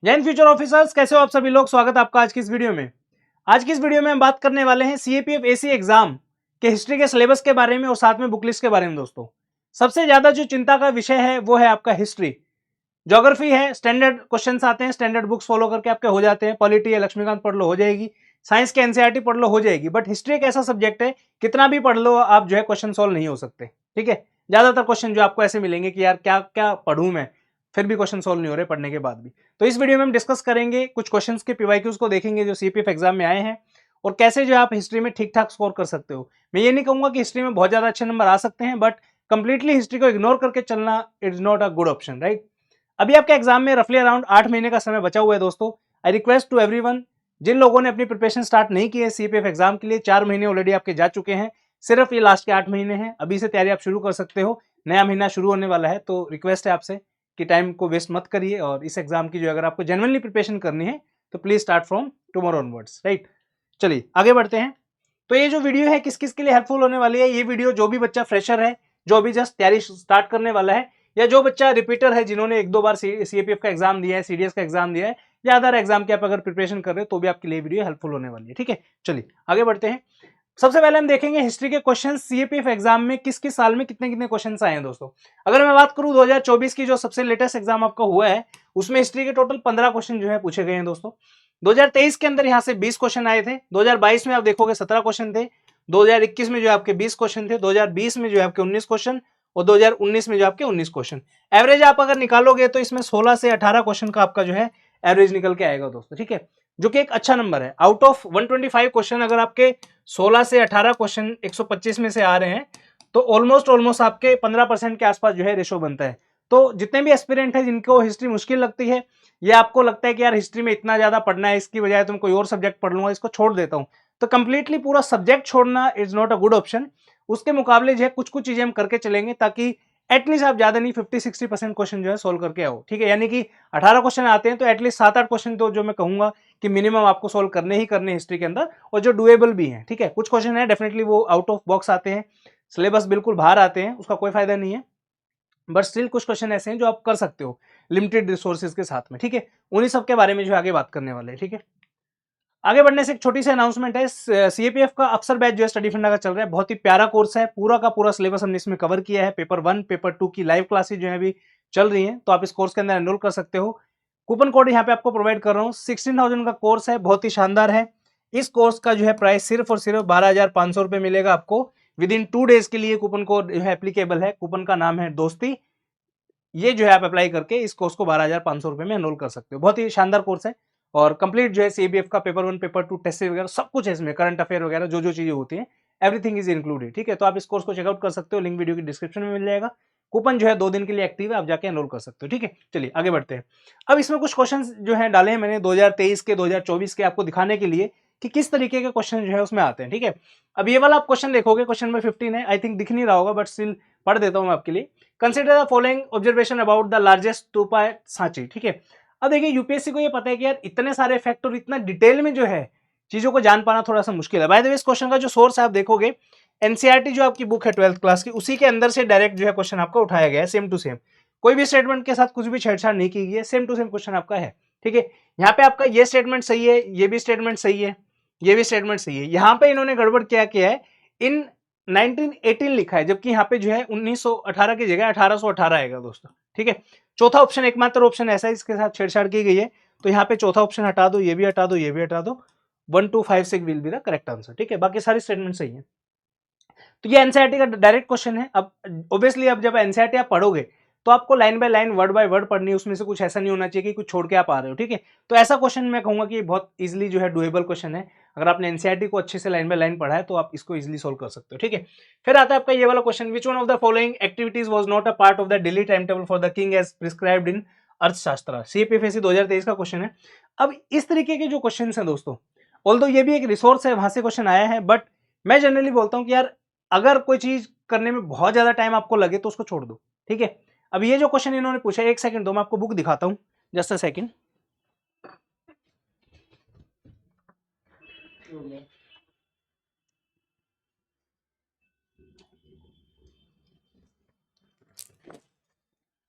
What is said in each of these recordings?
जय Hind future officers, कैसे हो आप सभी लोग। स्वागत है आपका आज की इस वीडियो में। आज की इस वीडियो में हम बात करने वाले हैं सीएपीएफ एसी एग्जाम के हिस्ट्री के सिलेबस के बारे में और साथ में बुक लिस्ट के बारे में। दोस्तों, सबसे ज्यादा जो चिंता का विषय है वो है आपका हिस्ट्री। ज्योग्राफी है, स्टैंडर्ड क्वेश्चंस आते हैं, स्टैंडर्ड बुक्स फॉलो करके आपके हो जाते हैं। पॉलिटी है, लक्ष्मीकांत पढ़ लो हो जाएगी। साइंस के एनसीईआरटी पढ़ लो हो जाएगी। बट हिस्ट्री एक ऐसा सब्जेक्ट है, कितना भी पढ़ लो आप जो है क्वेश्चन सॉल्व नहीं हो सकते। ठीक है, ज्यादातर क्वेश्चन जो आपको ऐसे मिलेंगे कि यार क्या क्या पढ़ूं मैं, फिर भी क्वेश्चन सॉल्व नहीं हो रहे पढ़ने के बाद भी। तो इस वीडियो में हम डिस्कस करेंगे, कुछ क्वेश्चंस के पीवाईक्यूज को देखेंगे जो सीपीएफ एग्जाम में आए हैं, और कैसे जो आप हिस्ट्री में ठीक ठाक स्कोर कर सकते हो। मैं ये नहीं कहूंगा कि हिस्ट्री में बहुत ज्यादा अच्छे नंबर आ सकते हैं, बट कंप्लीटली हिस्ट्री को इग्नोर करके चलना is not a good option, right. अभी आपके एग्जाम में रफली अराउंड 8 महीने का समय बचा हुआ है दोस्तों। आई रिक्वेस्ट टू एवरीवन, जिन लोगों ने अपनी प्रिपरेशन स्टार्ट नहीं की है सीपीएफ एग्जाम के लिए, 4 महीने ऑलरेडी आपके जा चुके हैं, सिर्फ ये लास्ट के 8 महीने हैं। अभी से तैयारी आप शुरू कर सकते हो, नया महीना शुरू होने वाला है। तो रिक्वेस्ट है आपसे कि टाइम को वेस्ट मत करिए, और इस एग्जाम की जो अगर आपको जेन्युइनली प्रिपरेशन करनी है तो please start from tomorrow onwards, right. चलिए आगे बढ़ते हैं। तो ये जो वीडियो है किस किस के लिए हेल्पफुल होने वाली है, ये वीडियो जो भी बच्चा फ्रेशर है, जो अभी जस्ट तैयारी स्टार्ट करने वाला है, या जो बच्चा रिपीटर है जिन्होंने एक दो बार सीएपीएफ का एग्जाम दिया है, सीडीएस का एग्जाम दिया है, या अदर एग्जाम की आप अगर प्रिपरेशन कर रहे हो तो भी आपके लिए वीडियो हेल्पफुल होने वाली है। ठीक है, चलिए आगे बढ़ते हैं। सबसे पहले हम देखेंगे हिस्ट्री के क्वेश्चन सीएपीएफ एग्जाम में किस किस साल में कितने कितने क्वेश्चन आए हैं दोस्तों। अगर मैं बात करूं 2024 की जो सबसे लेटेस्ट एग्जाम आपका हुआ है, उसमें हिस्ट्री के टोटल 15 क्वेश्चन जो है पूछे गए हैं दोस्तों। 2023 के अंदर यहां से 20 क्वेश्चन आए थे, 2022 में आप देखोगे 17 क्वेश्चन थे, 2021 में जो आपके 20 क्वेश्चन थे, 2020 में जो आपके 19 क्वेश्चन, और 2019 में जो आपके 19 क्वेश्चन। एवरेज आप अगर निकालोगे तो इसमें 16 से 18 क्वेश्चन का आपका जो है एवरेज निकल के आएगा दोस्तों। ठीक है, जो कि एक अच्छा नंबर है। आउट ऑफ 125 क्वेश्चन अगर आपके 16 से 18 क्वेश्चन 125 में से आ रहे हैं, तो ऑलमोस्ट आपके 15% के आसपास जो है रेशो बनता है। तो जितने भी एस्पिरेंट है जिनको हिस्ट्री मुश्किल लगती है, या आपको लगता है कि यार हिस्ट्री में इतना ज्यादा पढ़ना है, इसकी बजाय तुम कोई और सब्जेक्ट पढ़ लूंगा, इसको छोड़ देता हूं, तो कंप्लीटली पूरा सब्जेक्ट छोड़ना is not a good option. उसके मुकाबले जो है कुछ कुछ चीजें हम करके चलेंगे, ताकि एटलीस्ट आप ज्यादा नहीं 50-60% क्वेश्चन जो है सोल्व करके आओ। ठीक है, यानी कि 18 क्वेश्चन आते हैं तो एटलीस्ट 7-8 क्वेश्चन तो जो मैं कहूंगा कि मिनिमम आपको सोल्व करने ही करने हिस्ट्री के अंदर, और जो डुएबल भी हैं। ठीक है, कुछ क्वेश्चन है डेफिनेटली वो आउट ऑफ बॉक्स आते हैं, सिलेबस बिल्कुल बाहर आते हैं, उसका कोई फायदा नहीं है, बट स्टिल कुछ क्वेश्चन ऐसे हैं जो आप कर सकते हो लिमिटेड रिसोर्सेज के साथ में। ठीक है, उन्हीं सब के बारे में जो आगे बात करने वाले हैं। ठीक है, आगे बढ़ने से एक छोटी सी अनाउंसमेंट है। सीएपीएफ का अफसर बैच जो है स्टडी फंडा का चल रहा है, बहुत ही प्यारा कोर्स है, पूरा का पूरा सिलेबस हमने इसमें कवर किया है। पेपर 1 पेपर 2 की लाइव क्लासेज जो है अभी चल रही हैं, तो आप इस कोर्स के अंदर एनरोल कर सकते हो। कूपन कोड यहाँ पे आपको प्रोवाइड कर रहा हूँ। 16,000 का कोर्स है, बहुत ही शानदार है। इस कोर्स का जो है प्राइस सिर्फ और सिर्फ 12,500 रुपए मिलेगा आपको। विद इन 2 डेज के लिए कूपन कोड जो है एप्लीकेबल है। कूपन का नाम है दोस्ती। ये जो है आप अप्लाई करके इस कोर्स को 12,500 रुपए में एनरोल कर सकते हो। बहुत ही शानदार कोर्स है, और कंप्लीट जो है सीबीएफ का पेपर 1 पेपर 2 टेस्ट वगैरह सब कुछ है इसमें, करंट अफेयर वगैरह जो जो चीजें होती हैं, एवरीथिंग इज इंक्लूडेड। ठीक है, तो आप इस कोर्स को चेकआउट कर सकते हो, लिंक वीडियो की डिस्क्रिप्शन में मिल जाएगा। कूपन जो है 2 दिन के लिए एक्टिव है, आप जाके एनरोल कर सकते हो। ठीक है, चलिए आगे बढ़ते हैं। अब इसमें कुछ क्वेश्चन जो है डाले हैं मैंने 2023 के 2024 के, आपको दिखाने के लिए कि किस तरीके के क्वेश्चन जो है उसमें आते हैं। ठीक है, अब ये वाला आप क्वेश्चन देखोगे, क्वेश्चन नंबर 15 है, आई थिंक दिख नहीं रहा होगा, बट स्टिल पढ़ देता हूं मैं आपके लिए। Consider the following observation about the largest stupa at Sanchi. ठीक है, अब देखिए यूपीएससी को ये पता है कि यार इतने सारे फैक्ट और इतना डिटेल में जो है चीजों को जान पाना थोड़ा सा मुश्किल है। बाय द वे, इस क्वेश्चन का जो सोर्स है आप देखोगे, एनसीईआरटी जो आपकी बुक है 12th क्लास की, उसी के अंदर से डायरेक्ट जो है क्वेश्चन आपका उठाया गया है, सेम टू सेम। कोई भी स्टेटमेंट के साथ कुछ भी छेड़छाड़ नहीं की गई है, सेम टू सेम क्वेश्चन आपका है। ठीक है, यहाँ पे आपका ये स्टेटमेंट सही है, ये भी स्टेटमेंट सही है, ये भी स्टेटमेंट सही है। यहाँ पे इन्होंने गड़बड़ क्या किया है, इन 1918 लिखा है, जबकि यहाँ पे जो है 1918 की जगह 1818 आएगा दोस्तों। ठीक है, चौथा ऑप्शन एकमात्र ऑप्शन ऐसा है इसके साथ छेड़छाड़ की गई है, तो यहाँ पे चौथा ऑप्शन हटा दो, ये भी हटा दो, ये भी हटा दो। 1256 will be the correct answer. ठीक है, बाकी सारी स्टेटमेंट सही है। तो ये एनसीईआरटी का डायरेक्ट क्वेश्चन है। अब ऑब्वियसली अब जब एनसीईआरटी आप पढ़ोगे तो आपको line by line word by word पढ़नी है, उसमें से कुछ ऐसा नहीं होना चाहिए कि कुछ छोड़ के आप आ रहे हो। ठीक है, तो ऐसा क्वेश्चन मैं कहूंगा कि बहुत इजीली जो है डुएबल क्वेश्चन है। अगर आपने एनसीईआरटी को अच्छे से लाइन बाय लाइन पढ़ा है तो आप इसको इजीली सोल्व कर सकते हो। ठीक है, फिर आता है आपका ये वाला question, which one of the following activities was not a part of the daily time table for the king as prescribed in Arthashastra. CPFSC 2023 का क्वेश्चन है। अब इस तरीके के जो क्वेश्चन है दोस्तों, ऑल्दो ये भी एक रिसोर्स है, वहां से क्वेश्चन आया है, बट मैं जनरली बोलता हूं कि यार अगर कोई चीज करने में बहुत ज्यादा टाइम आपको लगे तो उसको छोड़ दो। ठीक है, अब ये जो क्वेश्चन इन्होंने पूछा, एक सेकंड दो मैं आपको बुक दिखाता हूं, जस्ट अ सेकंड।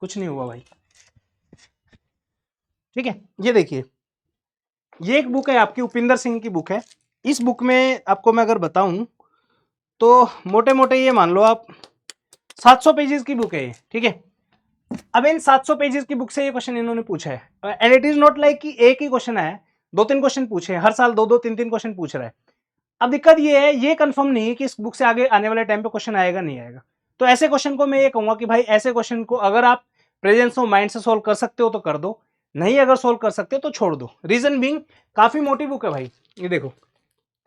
कुछ नहीं हुआ भाई। ठीक है। ये देखिए, ये एक बुक है आपकी, उपिंदर सिंह की बुक है। इस बुक में आपको मैं अगर बताऊं तो मोटे मोटे ये मान लो आप 700 पेजेस की बुक है ये, ठीक है। अब इन 700 पेजेस की बुक से ये क्वेश्चन इन्होंने पूछा है, and it is not like कि एक ही क्वेश्चन आया, दो तीन क्वेश्चन पूछे हैं, हर साल दो दो तीन तीन क्वेश्चन पूछ रहा है। अब दिक्कत ये है, ये कंफर्म नहीं है कि इस बुक से आगे आने वाले टाइम पे क्वेश्चन आएगा नहीं आएगा। तो ऐसे क्वेश्चन को मैं ये कहूंगा कि भाई ऐसे क्वेश्चन को अगर आप प्रेजेंस ऑफ माइंड से सोल्व कर सकते हो तो कर दो, नहीं अगर सोल्व कर सकते हो तो छोड़ दो। रीजन बीइंग, काफी मोटी बुक है भाई, ये देखो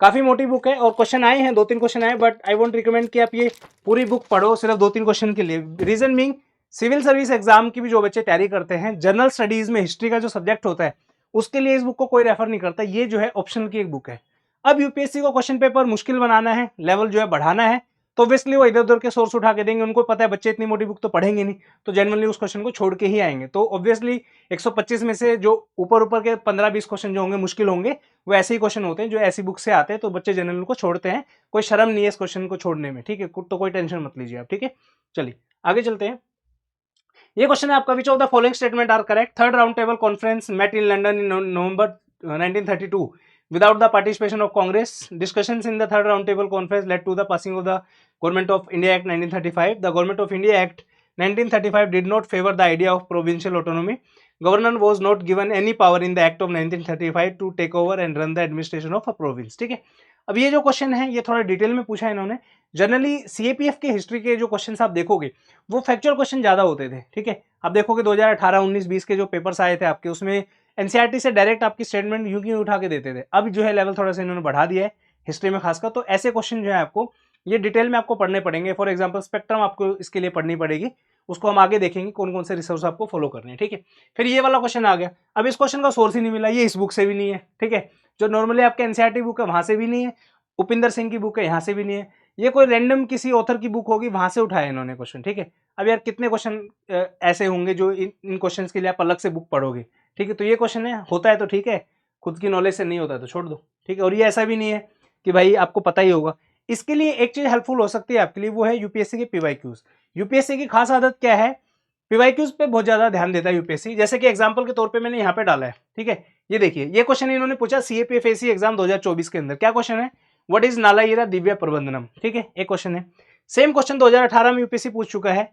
काफी मोटी बुक है और क्वेश्चन आए हैं, दो तीन क्वेश्चन आए, बट आई वोंट रिकमेंड कि आप ये पूरी बुक पढ़ो सिर्फ दो तीन क्वेश्चन के लिए। Reason being, civil service exam की भी जो बच्चे तैयारी करते हैं, जनरल स्टडीज में हिस्ट्री का जो सब्जेक्ट होता है उसके लिए इस बुक को कोई रेफर नहीं करता। ये जो है ऑप्शनल की एक बुक है। अब यूपीएससी को क्वेश्चन पेपर मुश्किल बनाना है, लेवल जो है बढ़ाना है, तो ऑब्वियसली वो इधर उधर के सोर्स उठा के देंगे। उनको पता है बच्चे इतनी मोटी बुक तो पढ़ेंगे नहीं, तो जनरली उस क्वेश्चन को छोड़ के ही आएंगे। तो ऑब्वियसली 125 में से जो ऊपर ऊपर के 15-20 क्वेश्चन जो होंगे मुश्किल होंगे, वो ऐसे ही क्वेश्चन होते हैं जो ऐसी बुक से आते हैं, तो बच्चे जनरल को छोड़ते हैं। कोई शर्म नहीं है इस क्वेश्चन को छोड़ने में, ठीक है, तो कोई टेंशन मत लीजिए आप, ठीक है। चलिए आगे चलते हैं। ये क्वेश्चन है आपका, which of the following statement are correct? Third round table conference met in London in November 1932 without the participation of Congress. Discussions in the third round table conference led to the passing of the Government of India Act 1935. The Government of India Act 1935 did not favor the idea of provincial autonomy. Governor was not given any power in the Act of 1935 to take over and run the administration of a province. ठीक है। अब ये जो question है ये थोड़ा detail में पूछा है इन्होंने। जनरली सीएपीएफ के हिस्ट्री के जो क्वेश्चन आप देखोगे वो फैक्चुअल क्वेश्चन ज्यादा होते थे, ठीक है। आप देखोगे 2018, 19, 20 के जो पेपर्स आए थे आपके, उसमें एनसीईआरटी से डायरेक्ट आपकी स्टेटमेंट यूं की उठा के देते थे। अब जो है लेवल थोड़ा सा इन्होंने बढ़ा दिया है हिस्ट्री में खासकर, तो ऐसे क्वेश्चन जो है आपको ये डिटेल में आपको पढ़ने पड़ेंगे। फॉर एग्जांपल स्पेक्ट्रम आपको इसके लिए पढ़नी पड़ेगी, उसको हम आगे देखेंगे कौन कौन से रिसोर्स आपको फॉलो करने हैं, ठीक है। फिर ये वाला क्वेश्चन आ गया, अब इस क्वेश्चन का सोर्स ही नहीं मिला, ये इस बुक से भी नहीं है, ठीक है। जो नॉर्मली आपके एनसीईआरटी बुक है वहां से भी नहीं है, उपिंदर सिंह की बुक है यहाँ से भी नहीं है, ये कोई रैंडम किसी ऑथर की बुक होगी वहां से उठाया इन्होंने क्वेश्चन, ठीक है। अब यार कितने क्वेश्चन ऐसे होंगे जो इन क्वेश्चंस के लिए आप अलग से बुक पढ़ोगे, ठीक है। तो ये क्वेश्चन है, होता है तो ठीक है, खुद की नॉलेज से नहीं होता है तो छोड़ दो, ठीक है। और ये ऐसा भी नहीं है कि भाई आपको पता ही होगा। इसके लिए एक चीज हेल्पफुल हो सकती है आपके लिए, वो है यूपीएससी के पीवाईक्यूज। यूपीएससी की खास आदत क्या है, पीवाईक्यूज पे बहुत ज्यादा ध्यान देता है यूपीएससी। जैसे कि एग्जांपल के तौर पे मैंने यहाँ पे डाला है, ठीक है। ये देखिए, ये क्वेश्चन इन्होंने पूछा सीएपीएफ एसी एग्जाम 2024 के अंदर। क्या क्वेश्चन है? व्हाट इज नालाईरा दिव्या प्रबंधनम, ठीक है, एक क्वेश्चन है। सेम क्वेश्चन 2018 में यूपीएससी पूछ चुका है,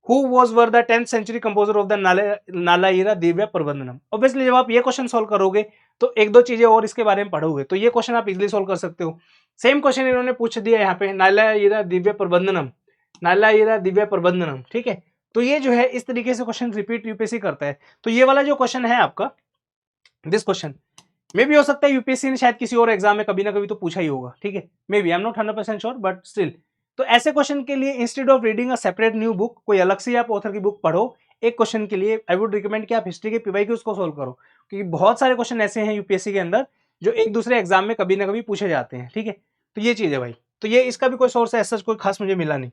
Who was were the 10th century composer of the Nalayira Divya Prabandham. Obviously जब आप ये क्वेश्चन सोल्व करोगे तो एक दो चीजें और इसके बारे में पढ़ोगे, तो ये क्वेश्चन आप इजीली सोल्व कर सकते हो। सेम क्वेश्चन इन्होंने पूछ दिया यहाँ पे, नालाईरा दिव्या प्रबंधनम, नालाईरा दिव्या प्रबंधनम, ठीक है। तो ये जो है इस तरीके से क्वेश्चन रिपीट यूपीएससी करता है। तो ये वाला जो क्वेश्चन है आपका, दिस क्वेश्चन मे भी हो सकता है यूपीएससी ने शायद किसी और एग्जाम में कभी ना कभी तो पूछा ही होगा, ठीक है। May be, I am not 100% sure, but still. तो ऐसे क्वेश्चन के लिए instead of reading a separate new book, कोई अलग से आप ऑथर की बुक पढ़ो एक क्वेश्चन के लिए, आई वुड रिकमेंड कि आप हिस्ट्री के पीवाईक्यूज को सोल्व करो, क्योंकि बहुत सारे क्वेश्चन ऐसे हैं यूपीएससी के अंदर जो एक दूसरे एग्जाम में कभी ना कभी पूछे जाते हैं, ठीक है। तो ये चीज है भाई, तो ये इसका भी कोई सोर्स है, ऐसा कोई खास मुझे मिला नहीं।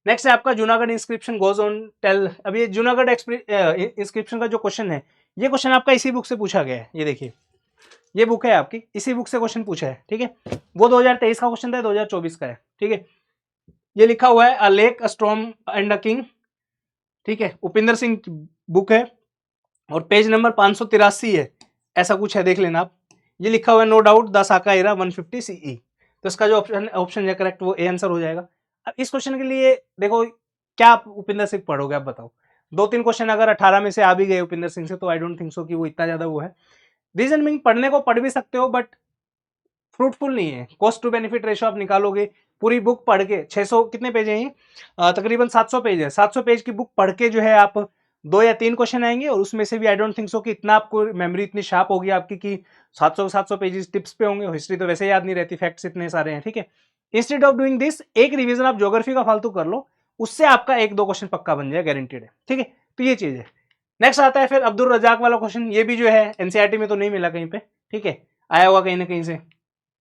नेक्स्ट है आपका Junagadh inscription goes on tell. अब ये जूनागढ़ इंस्क्रिप्शन का जो क्वेश्चन है, ये क्वेश्चन आपका इसी बुक से पूछा गया है। ये देखिए, ये बुक है आपकी, इसी बुक से क्वेश्चन पूछा है, ठीक है। वो 2023 का क्वेश्चन था, 2024 का है, ठीक है। ये लिखा हुआ है अ lake, a storm and a king, ठीक है, उपिंदर सिंह की बुक है और पेज नंबर 583 है, ऐसा कुछ है, देख लेना आप। ये लिखा हुआ है no doubt the Saka era 150 CE. तो इसका जो ऑप्शन है करेक्ट, वो ए आंसर हो जाएगा। अब इस क्वेश्चन के लिए देखो, क्या आप उपिंदर सिंह पढ़ोगे, आप बताओ। दो तीन क्वेश्चन अगर 18 में से आ भी गए उपिंदर सिंह से, तो आई डोंट थिंक सो कि वो इतना ज्यादा वो है। रीजन मीन, पढ़ने को पढ़ भी सकते हो बट फ्रूटफुल नहीं है। कॉस्ट टू बेनिफिट रेशो आप निकालोगे, पूरी बुक पढ़ के 600 कितने पेज है ये, तकरीबन 700 पेज है, 700 पेज की बुक पढ़ के जो है आप दो या तीन क्वेश्चन आएंगे, और उसमें से भी आई डोंट थिंक सो कि इतना आपको मेमोरी इतनी शार्प होगी आपकी कि 700 पेजेस टिप्स पे होंगे। हिस्ट्री तो वैसे याद नहीं रहती, फैक्ट्स इतने सारे हैं, ठीक है। इंस्टेड ऑफ डूइंग दिस, एक रिवीजन आप ज्योग्राफी का फालतू कर लो, उससे आपका एक दो क्वेश्चन पक्का बन जाए, गारंटेड है, ठीक है। तो ये चीज है। नेक्स्ट आता है फिर अब्दुल रजाक वाला क्वेश्चन, ये भी जो है एनसीईआरटी में तो नहीं मिला कहीं पे, ठीक है, आया हुआ कहीं ना कहीं से।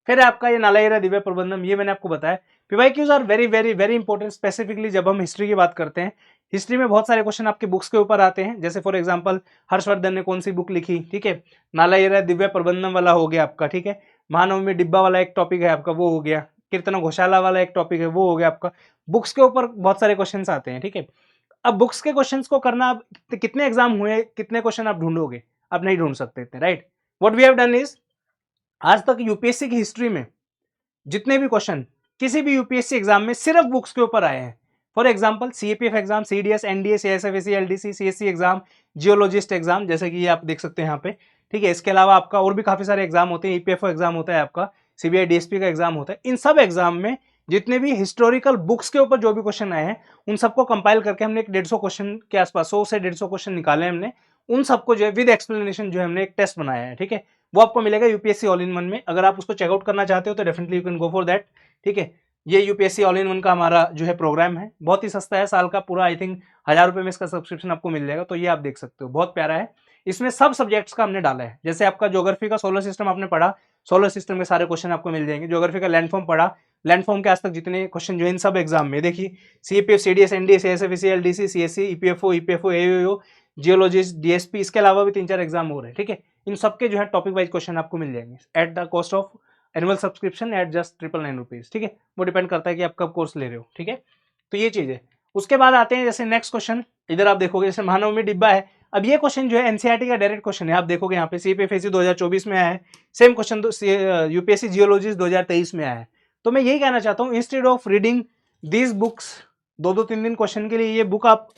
फिर आपका ये नालाईरा दिव्या प्रबंधम, ये मैंने आपको बताया। PYQs are very very very important, specifically जब हम हिस्ट्री की बात करते हैं। हिस्ट्री में बहुत सारे क्वेश्चन आपके बुक्स के ऊपर आते हैं, जैसे फॉर एग्जांपल हर्षवर्धन ने कौन सी बुक लिखी, ठीक है, नालाईरा दिव्या प्रबंधम वाला हो गया आपका, ठीक है। महानवमी डिब्बा वाला एक टॉपिक है आपका, वो हो गया। कीर्तना घोषाला वाला एक टॉपिक है, वो हो गया आपका। बुक्स के ऊपर बहुत सारे क्वेश्चन आते हैं, ठीक है। अब बुक्स के क्वेश्चंस को करना, आप कितने एग्जाम हुए, कितने क्वेश्चन आप ढूंढोगे, आप नहीं ढूंढ सकते थे, right. What we have done is, आज तक यूपीएससी की हिस्ट्री में जितने भी क्वेश्चन किसी भी यूपीएससी एग्जाम में सिर्फ बुक्स के ऊपर आए हैं, for example CAPF exam, CDS, NDA, CSF, LDC, CSC exam, geologist exam, जैसे कि ये आप देख सकते हैं यहाँ पे, ठीक है। इसके अलावा आपका और भी काफी सारे एग्जाम होते हैं, ईपीएफओ एग्जाम होता है आपका, सीबीआई डीएसपी का एग्जाम होता है। इन सब एग्जाम में जितने भी हिस्टोरिकल बुक्स के ऊपर जो भी क्वेश्चन आए हैं उन सबको कंपाइल करके हमने एक 150 क्वेश्चन के आसपास, 100 से 150 क्वेश्चन निकाले हमने। उन सबको जो है विद एक्सप्लेनेशन जो है हमने एक टेस्ट बनाया है, ठीक है। वो आपको मिलेगा यूपीएससी ऑल इन वन में। अगर आप उसको चेकआउट करना चाहते हो तो definitely you can go for that, ठीक है। ये यूपीएससी ऑल इन वन का हमारा जो है प्रोग्राम है, बहुत ही सस्ता है, साल का पूरा आई थिंक 1000 रुपये में इसका सब्सक्रिप्शन आपको मिल जाएगा। तो ये आप देख सकते हो, बहुत प्यारा है। इसमें सब सब्जेक्ट्स का हमने डाला है। जैसे आपका ज्योग्राफी का सोलर सिस्टम आपने पढ़ा, सोलर सिस्टम के सारे क्वेश्चन आपको मिल जाएंगे। ज्योग्राफी का लैंडफॉर्म पढ़ा, लैंडफॉर्म के आज तक जितने क्वेश्चन जो इन सब एग्जाम में देखिए, CPF, CDS, NDA, CSF, LDC, CSC, EPFO, AO, geologist, DSP, इसके अलावा भी 3-4 एग्जाम हो रहे हैं, ठीक है। इन सबके जो है टॉपिक वाइज क्वेश्चन आपको मिल जाएंगे at the cost of annual subscription eight just 999 rupees, ठीक है। वो डिपेंड करता है कि आप कब कोर्स ले रहे हो, ठीक है। तो ये चीज है। उसके बाद आते हैं जैसे नेक्स्ट क्वेश्चन, इधर आप देखोगे जैसे महानवमी डिब्बा है। अब ये क्वेश्चन जो है एनसीईआरटी का डायरेक्ट क्वेश्चन है, आप देखोगे यहाँ पे सीपीएफएसी 2024 में आया है, सेम क्वेश्चन यूपीएससी जियोलॉजिस्ट 2023 में आया है। तो मैं यही कहना चाहता हूँ, instead of reading these books 2-2 3 question के लिए ये बुक आप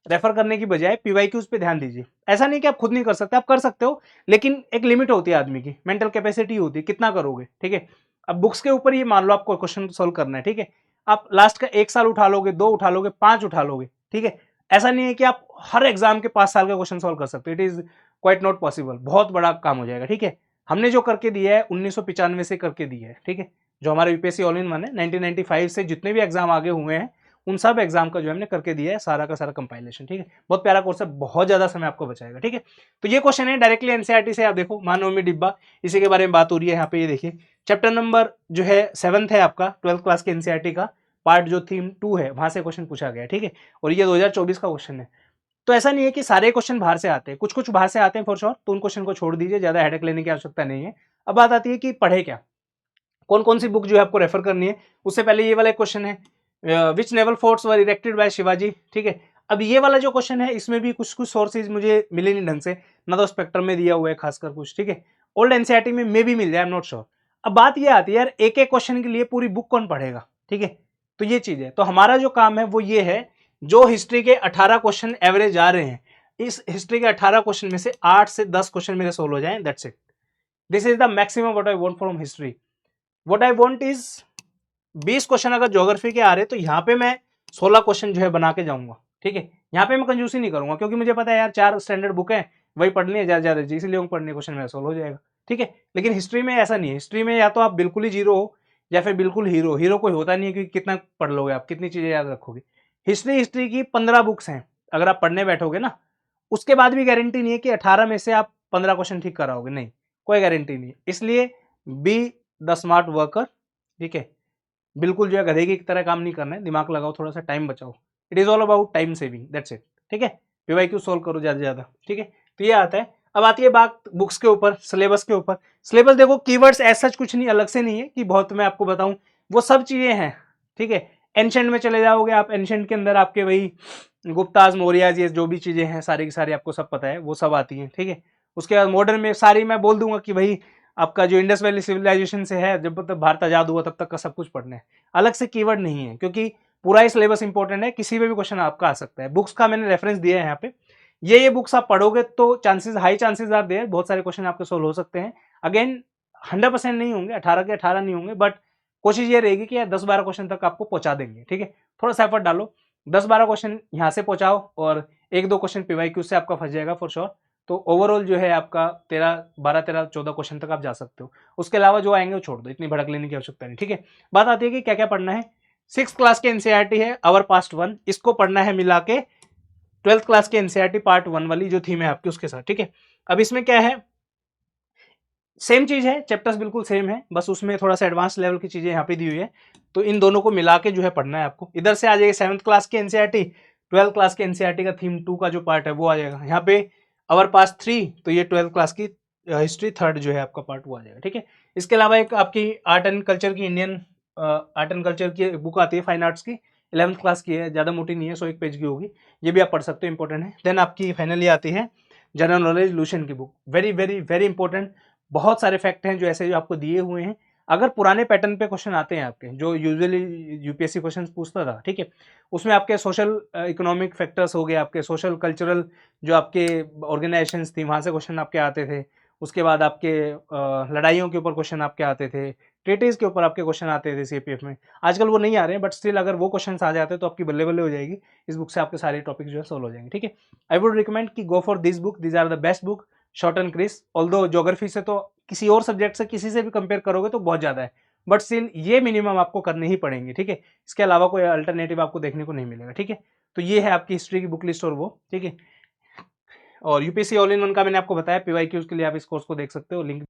रेफर करने की बजाय पीवाईक्यूज पे ध्यान दीजिए। ऐसा नहीं कि आप खुद नहीं कर सकते, आप कर सकते हो, लेकिन एक लिमिट होती है आदमी की, मेंटल कैपेसिटी होती है, कितना करोगे, ठीक है। अब बुक्स के ऊपर ये मान लो आपको क्वेश्चन सोल्व करना है, ठीक है। आप लास्ट का 1 साल उठा लोगे, 2 उठा लोगे, 5 उठा लोगे, ठीक है। ऐसा नहीं है कि आप हर एग्जाम के 5 साल का क्वेश्चन सोल्व कर सकते हो, it is quite not possible, बहुत बड़ा काम हो जाएगा, ठीक है। हमने जो करके दिया है 1995 से करके दिया है, ठीक है। जो हमारा यूपीएससी ऑल इन वन है, 1995 से जितने भी एग्जाम आगे हुए हैं उन सब एग्जाम का जो हमने करके दिया है सारा का सारा कंपाइलेशन, ठीक है। बहुत प्यारा कोर्स है, बहुत ज्यादा समय आपको बचाएगा, ठीक है। तो ये क्वेश्चन है डायरेक्टली एनसीईआरटी से, आप देखो महानवमी डिब्बा, इसी के बारे में बात हो रही है यहाँ पे। ये देखिए चैप्टर नंबर जो है 7th है आपका 12th क्लास के एनसीईआरटी का पार्ट जो थीम 2 है, वहां से क्वेश्चन पूछा गया, ठीक है। और ये 2024 का क्वेश्चन है। तो ऐसा नहीं है कि सारे क्वेश्चन बाहर से आते हैं, कुछ कुछ बाहर से आते हैं फॉर श्योर, तो उन क्वेश्चन को छोड़ दीजिए, ज्यादा हेडेक लेने की आवश्यकता नहीं है। अब बात आती है कि पढ़े क्या, कौन कौन सी बुक जो है आपको रेफर करनी है। उससे पहले ये वाला एक क्वेश्चन है, विच नेवल फोर्ट्स वर इरेक्टेड बाय शिवाजी, ठीक है। अब ये वाला जो क्वेश्चन है इसमें भी कुछ कुछ सोर्सेज मुझे मिले नहीं ढंग से, ना तो स्पेक्ट्रम में दिया हुआ है खासकर कुछ, ठीक है। ओल्ड एनसीईआरटी में मे भी मिल जाए, आई एम नॉट श्योर। अब बात ये आती है यार, एक एक क्वेश्चन के लिए पूरी बुक कौन पढ़ेगा, ठीक है। तो ये चीज है, तो हमारा जो काम है वो ये है, जो हिस्ट्री के 18 क्वेश्चन एवरेज आ रहे हैं, इस हिस्ट्री के 18 क्वेश्चन में से 8 से 10 क्वेश्चन मेरे सोल्व हो जाए, that's it. This is the maximum what I want from history. What I want is 20 question अगर ज्योग्राफी के आ रहे तो यहाँ पे मैं 16 क्वेश्चन जो है बना के जाऊंगा, ठीक है। यहाँ पे मैं कंजूसी नहीं करूंगा, क्योंकि मुझे पता है यार 4 स्टैंडर्ड बुक है, वही पढ़नी है ज्यादा, इसलिए पढ़ने क्वेश्चन मेरा सोल्व हो जाएगा, ठीक है। लेकिन हिस्ट्री में ऐसा नहीं है, हिस्ट्री में या तो आप बिल्कुल ही जीरो हो या फिर बिल्कुल हीरो। हीरो कोई होता नहीं है, क्योंकि कितना पढ़ लोगे आप, कितनी चीजें याद रखोगे। हिस्ट्री की 15 बुक्स हैं, अगर आप पढ़ने बैठोगे ना, उसके बाद भी गारंटी नहीं है कि 18 में से आप 15 क्वेश्चन ठीक कराओगे, नहीं, कोई गारंटी नहीं है। इसलिए बी द स्मार्ट वर्कर, ठीक है। बिल्कुल जो है गधे की तरह काम नहीं करना है, दिमाग लगाओ, थोड़ा सा टाइम बचाओ। It is all about time saving, that's it, ठीक है। पीवाईक्यू सोल्व करो ज्यादा से ज्यादा, ठीक है। तो ये आता है। अब आती है बात बुक्स के ऊपर, सिलेबस के ऊपर। सिलेबस देखो, कीवर्ड्स ऐसा कुछ नहीं अलग से नहीं है कि बहुत मैं आपको बताऊं, वो सब चीजें हैं, ठीक है। एंशेंट में चले जाओगे आप, एंशेंट के अंदर आपके वही गुप्ताज, मौर्याज, ये जो भी चीजें हैं सारी की सारी आपको सब पता है, वो सब आती हैं, ठीक है। उसके बाद मॉडर्न में सारी मैं बोल दूंगा कि भाई आपका जो इंडस वैली सिविलाइजेशन से है, जब तक भारत आजाद हुआ तब तक का सब कुछ पढ़ना है, अलग से कीवर्ड नहीं है, क्योंकि पूरा ही सिलेबस इंपॉर्टेंट है, किसी पे भी क्वेश्चन आपका आ सकता है। बुक्स का मैंने रेफरेंस दिया है यहाँ पे, ये बुक्स आप पढ़ोगे तो chances, high chances are there, बहुत सारे क्वेश्चन आपके सोल्व हो सकते हैं। अगेन 100% नहीं होंगे, 18 के 18 नहीं होंगे, बट कोशिश ये रहेगी कि यार 10-12 क्वेश्चन तक आपको पहुंचा देंगे, ठीक है। थोड़ा सा एफर्ट डालो, 10-12 क्वेश्चन यहाँ से पहुंचाओ और 1-2 क्वेश्चन पीवाईक्यू से आपका फंस जाएगा फॉर श्योर। तो ओवरऑल जो है आपका 12-13-14 क्वेश्चन तक आप जा सकते हो। उसके अलावा जो आएंगे वो छोड़ दो, इतनी भड़क लेने की आवश्यकता नहीं, ठीक है। बात आती है कि क्या क्या पढ़ना है। 6th क्लास के एनसीईआरटी है अवर पास्ट 1, इसको पढ़ना है मिला के 12th क्लास के एनसीईआरटी पार्ट 1 वाली जो थीम है आपकी उसके साथ, ठीक है। अब इसमें क्या है, सेम चीज है, चैप्टर्स बिल्कुल सेम है, बस उसमें थोड़ा सा एडवांस लेवल की चीजें यहाँ पे दी हुई है। तो इन दोनों को मिला के जो है पढ़ना है आपको। इधर से आ जाएगी 7th क्लास के एनसीईआरटी, 12th क्लास के एनसीईआरटी का थीम 2 का जो पार्ट है वो आ जाएगा यहाँ पे अवर पास 3, तो ये 12th क्लास की हिस्ट्री 3rd जो है आपका पार्ट वो आ जाएगा, ठीक है। इसके अलावा एक आपकी आर्ट एंड कल्चर की, इंडियन आर्ट एंड कल्चर की बुक आती है फाइन आर्ट्स की, 11th क्लास की है, ज़्यादा मोटी नहीं है, 101 पेज की होगी, ये भी आप पढ़ सकते हो, इंपॉर्टेंट है। देन आपकी फाइनली आती है जनरल नॉलेज लूशन की book, very very very important. बहुत सारे फैक्ट हैं जो ऐसे जो आपको दिए हुए हैं। अगर पुराने पैटर्न पे क्वेश्चन आते हैं आपके, जो यूजुअली यूपीएससी क्वेश्चन पूछता था, ठीक है, उसमें आपके सोशल इकोनॉमिक फैक्टर्स हो गए, आपके सोशल कल्चरल जो आपके ऑर्गेनाइजेशंस थी वहाँ से क्वेश्चन आपके आते थे। उसके बाद आपके लड़ाइयों के ऊपर क्वेश्चन आपके आते थे, ट्रेटीज के ऊपर आपके क्वेश्चन आते थे सीपीएफ में। आजकल वो नहीं आ रहे हैं, बट स्टिल अगर वो क्वेश्चन आ जाते तो आपकी बल्ले बल्ले हो जाएगी। इस बुक से आपके सारे टॉपिक जो है सोल्व हो जाएंगे, ठीक है। आई वुड रिकमेंड कि go for this book, these are the best book, short and crisp. Although geography से तो किसी और सब्जेक्ट से किसी से भी कंपेयर करोगे तो बहुत ज़्यादा है, बट स्टिल ये मिनिमम आपको करने ही पड़ेंगे, ठीक है। इसके अलावा कोई अल्टरनेटिव आपको देखने को नहीं मिलेगा, ठीक है। तो ये है आपकी हिस्ट्री की बुक लिस्ट और वो, ठीक है। और यूपीएससी ऑल इन वन का मैंने आपको बताया, पीवाईक्यूज के लिए आप इस कोर्स को देख सकते हो, लिंक